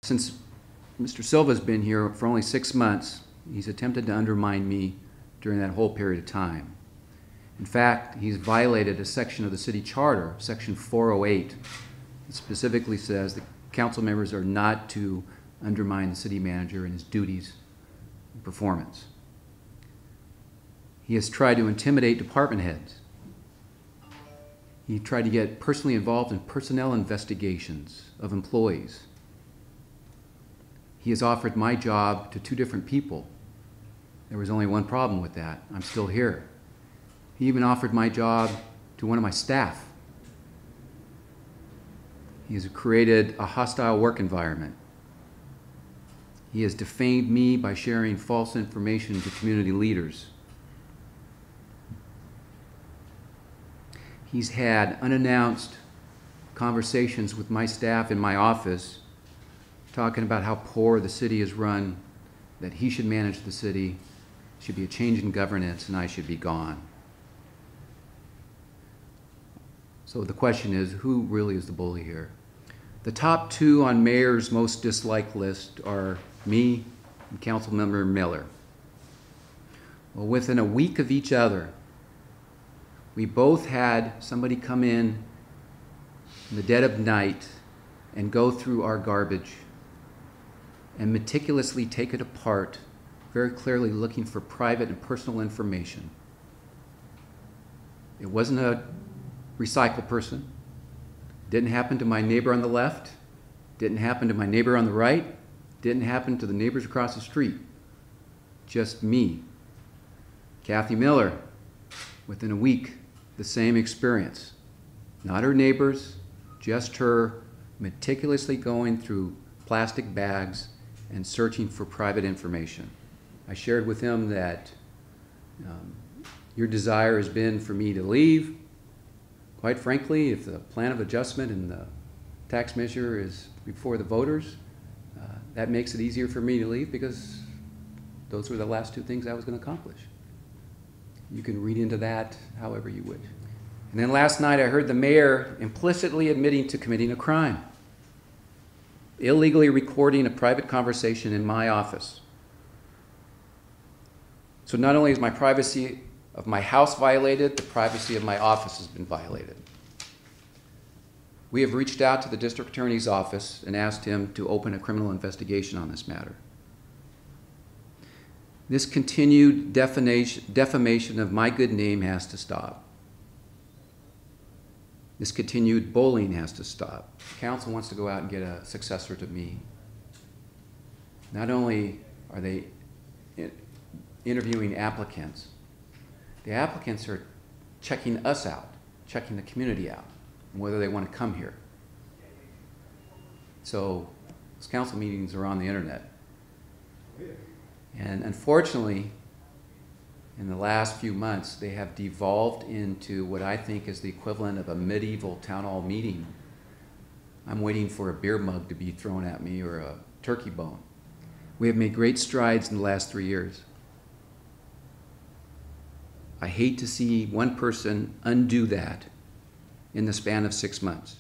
Since Mr. Silva's been here for only 6 months, he's attempted to undermine me during that whole period of time. In fact, he's violated a section of the city charter, section 408. It specifically says that council members are not to undermine the city manager in his duties and performance. He has tried to intimidate department heads. He tried to get personally involved in personnel investigations of employees. He has offered my job to 2 different people. There was only one problem with that. I'm still here. He even offered my job to one of my staff. He has created a hostile work environment. He has defamed me by sharing false information to community leaders. He's had unannounced conversations with my staff in my office talking about how poor the city is run, that he should manage the city, should be a change in governance, and I should be gone. So the question is, who really is the bully here? The top 2 on Mayor's most disliked list are me and Councilmember Miller. Well, within a week of each other, we both had somebody come in the dead of night and go through our garbage and meticulously take it apart, very clearly looking for private and personal information. It wasn't a recycle person. Didn't happen to my neighbor on the left. Didn't happen to my neighbor on the right. Didn't happen to the neighbors across the street. Just me. Kathy Miller, within a week, the same experience. Not her neighbors, just her meticulously going through plastic bags and searching for private information. I shared with him that your desire has been for me to leave. Quite frankly, if the plan of adjustment and the tax measure is before the voters, that makes it easier for me to leave because those were the last 2 things I was going to accomplish. You can read into that however you wish. And then last night I heard the mayor implicitly admitting to committing a crime, illegally recording a private conversation in my office. So not only is my privacy of my house violated, the privacy of my office has been violated. We have reached out to the district attorney's office and asked him to open a criminal investigation on this matter. This continued defamation of my good name has to stop. This continued bullying has to stop. Council wants to go out and get a successor to me. Not only are they interviewing applicants, the applicants are checking us out, checking the community out, and whether they want to come here. So those council meetings are on the internet. And unfortunately, in the last few months, they have devolved into what I think is the equivalent of a medieval town hall meeting. I'm waiting for a beer mug to be thrown at me or a turkey bone. We have made great strides in the last 3 years. I hate to see one person undo that in the span of 6 months.